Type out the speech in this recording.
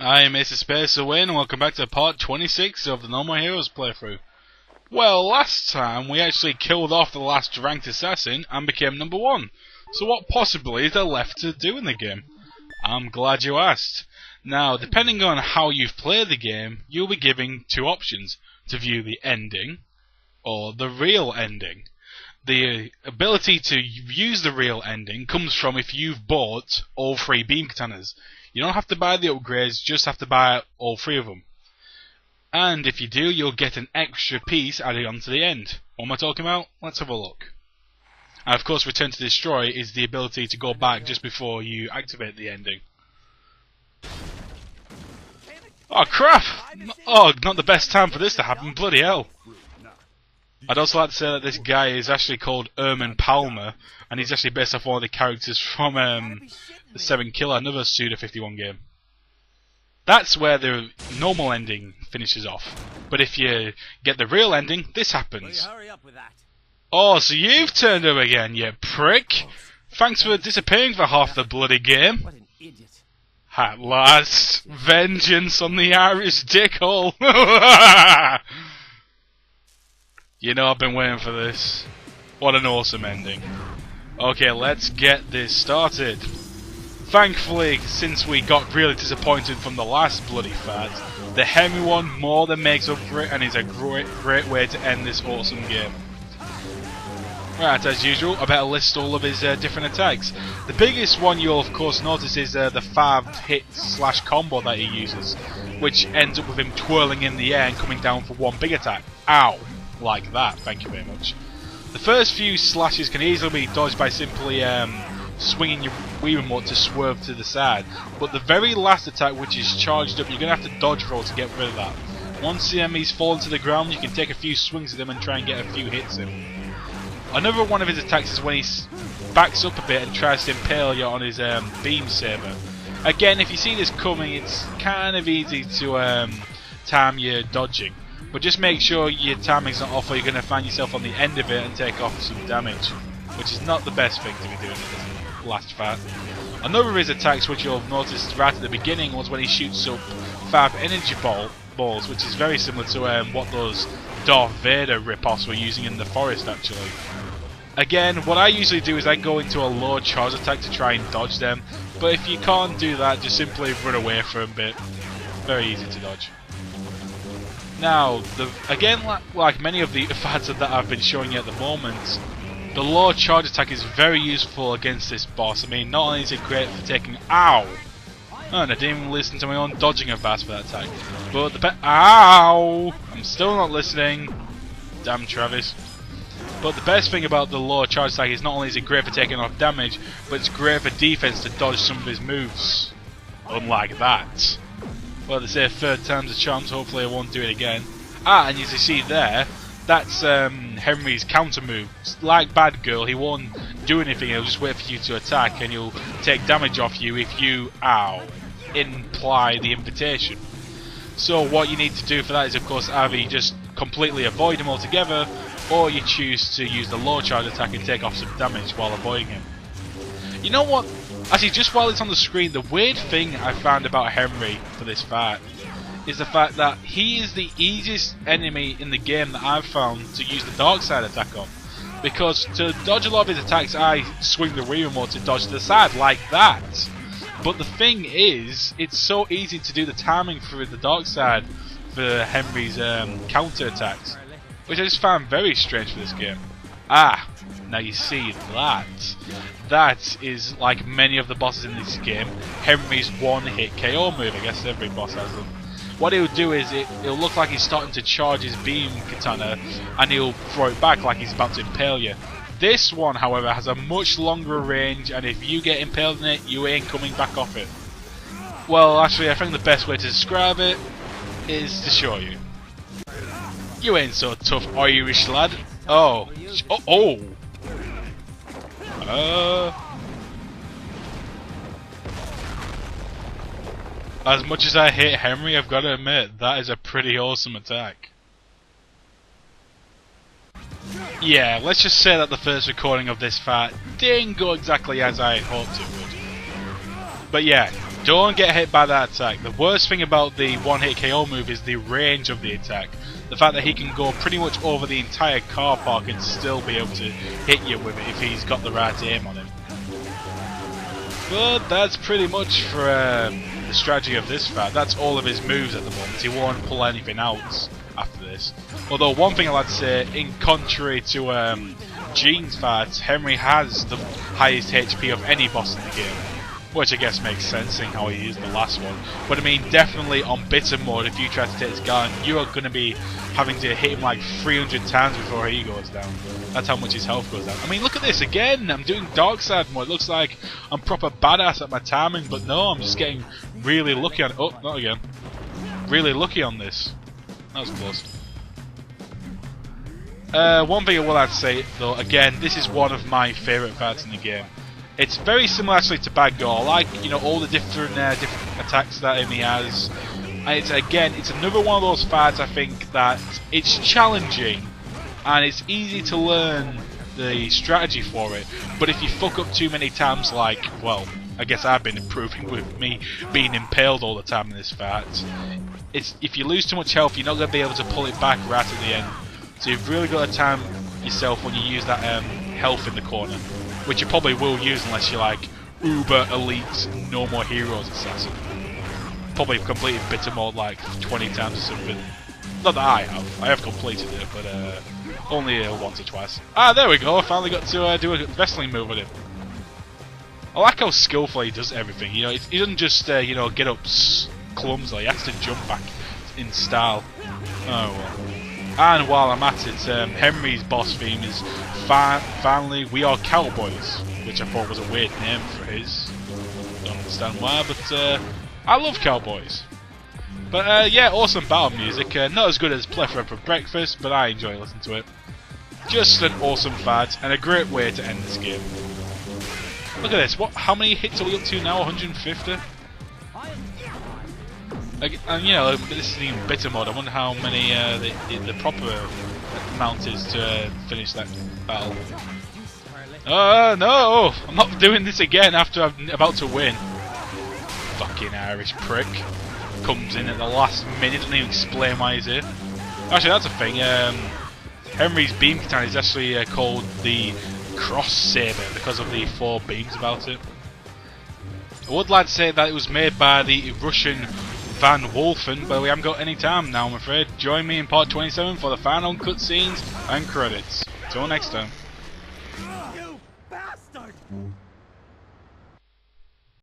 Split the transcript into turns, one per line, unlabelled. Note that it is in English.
I am AceofSpadesFTW and welcome back to part 26 of the No More Heroes playthrough. Well, last time we actually killed off the last ranked assassin and became number 1. So what possibly is there left to do in the game? I'm glad you asked. Now, depending on how you've played the game, you'll be given two options: to view the ending or the real ending. The ability to use the real ending comes from if you've bought all 3 beam katanas. You don't have to buy the upgrades, just have to buy all 3 of them. And if you do, you'll get an extra piece added on to the end. What am I talking about? Let's have a look. And of course, Return to Destroy is the ability to go back just before you activate the ending. Oh crap! Oh, not the best time for this to happen, bloody hell. I'd also like to say that this guy is actually called Erman Palmer, and he's actually based off one of the characters from the 7 Killer, another Suda51 game. That's where the normal ending finishes off. But if you get the real ending, this happens. Oh, so you've turned up again, you prick! Thanks for disappearing for half the bloody game. At last, vengeance on the Irish dickhole. You know I've been waiting for this. What an awesome ending. Okay, let's get this started. Thankfully, since we got really disappointed from the last bloody fight, the Henry one more than makes up for it and is a great way to end this awesome game. Right, as usual, I better list all of his different attacks. The biggest one you'll of course notice is the 5 hit slash combo that he uses, which ends up with him twirling in the air and coming down for one big attack. Ow! Like that, thank you very much. The first few slashes can easily be dodged by simply swinging your Wii remote to swerve to the side, but the very last attack, which is charged up, you're going to have to dodge roll to get rid of that. Once the enemies fall to the ground, you can take a few swings at them and try and get a few hits in. Another one of his attacks is when he backs up a bit and tries to impale you on his beam saber. Again, if you see this coming, it's kind of easy to time your dodging. But just make sure your timing's not off or you're going to find yourself on the end of it and take off some damage, which is not the best thing to be doing in this last fight. Another of his attacks, which you'll have noticed right at the beginning, was when he shoots up 5 energy balls, which is very similar to what those Darth Vader rip-offs were using in the forest actually. Again, what I usually do is I go into a low charge attack to try and dodge them, but if you can't do that, just simply run away for a bit. Very easy to dodge. Now, again, like many of the fights that I've been showing you at the moment, the low charge attack is very useful against this boss. I mean, not only is it great for taking... Ow! Oh, and I didn't even listen to my own dodging advice for that attack. But Ow! I'm still not listening. Damn Travis. But the best thing about the low charge attack is not only is it great for taking off damage, but it's great for defense to dodge some of his moves. Unlike that. Well, they say 3rd time's a charm, so hopefully I won't do it again. Ah, and as you see there, that's Henry's counter move. Like Bad Girl, he won't do anything, he'll just wait for you to attack and he'll take damage off you if you, ow, imply the invitation. So what you need to do for that is of course either you just completely avoid him altogether, or you choose to use the low charge attack and take off some damage while avoiding him. You know what? Actually, just while it's on the screen, the weird thing I found about Henry for this fight is the fact that he is the easiest enemy in the game that I've found to use the dark side attack on. Because to dodge a lot of his attacks, I swing the Wii remote to dodge to the side like that. But the thing is, it's so easy to do the timing through the dark side for Henry's counter attacks, which I just found very strange for this game. Ah, now you see that. That is, like many of the bosses in this game, Henry's one-hit KO move. I guess every boss has them. What he'll do is, it'll look like he's starting to charge his beam katana, and he'll throw it back like he's about to impale you. This one, however, has a much longer range, and if you get impaled in it, you ain't coming back off it. Well, actually, I think the best way to describe it is to show you. You ain't so tough, Irish lad. Oh. As much as I hate Henry, I've got to admit, that is a pretty awesome attack. Yeah, let's just say that the first recording of this fight didn't go exactly as I hoped it would. But yeah, Don't get hit by that attack. The worst thing about the one-hit KO move is the range of the attack. The fact that he can go pretty much over the entire car park and still be able to hit you with it if he's got the right aim on him. But that's pretty much for the strategy of this fight. That's all of his moves at the moment. He won't pull anything out after this. Although one thing I'd like to say, in contrary to Gene's fights, Henry has the highest HP of any boss in the game. Which I guess makes sense, seeing how he used the last one. But I mean, definitely on bitter mode, if you try to take this guy on, you are going to be having to hit him like 300 times before he goes down. That's how much his health goes down. I mean, look at this again. I'm doing dark side mode. It looks like I'm proper badass at my timing, but no, I'm just getting really lucky on. Oh, not again. Really lucky on this. That was close. One thing I will have to say though, again, this is one of my favourite fights in the game. It's very similar actually to Bagor. I like, you know, all the different attacks that he has. And it's another one of those fights I think that it's challenging and it's easy to learn the strategy for it. But if you fuck up too many times, like, well, I guess I've been improving with me being impaled all the time in this fight. If you lose too much health, you're not going to be able to pull it back right at the end. So you've really got to time yourself when you use that health in the corner. Which you probably will use unless you're like uber elite, no more heroes assassin. Probably completed bitter mode like 20 times or something. Not that I have completed it, but only once or twice. Ah, there we go, I finally got to do a wrestling move with him. I like how skillfully he does everything, you know, he doesn't just, you know, get up clumsily, he has to jump back in style. Oh well. And while I'm at it, Henry's boss theme is finally We Are Cowboys, which I thought was a weird name for his. Don't understand why, but I love cowboys. But yeah, awesome battle music. Not as good as Plethora for Breakfast, but I enjoy listening to it. Just an awesome fight and a great way to end this game. Look at this. How many hits are we up to now? 150? And you know, this is even bitter mode. I wonder how many the proper amount is to finish that battle. No! I'm not doing this again after I'm about to win. Fucking Irish prick. Comes in at the last minute, doesn't even explain why he's here. Actually, that's a thing. Henry's beam katana is actually called the Cross Saber because of the 4 beams about it. I would like to say that it was made by the Russian Van Wolfen, but we haven't got any time now, I'm afraid. Join me in part 27 for the final cutscenes and credits. Till next time.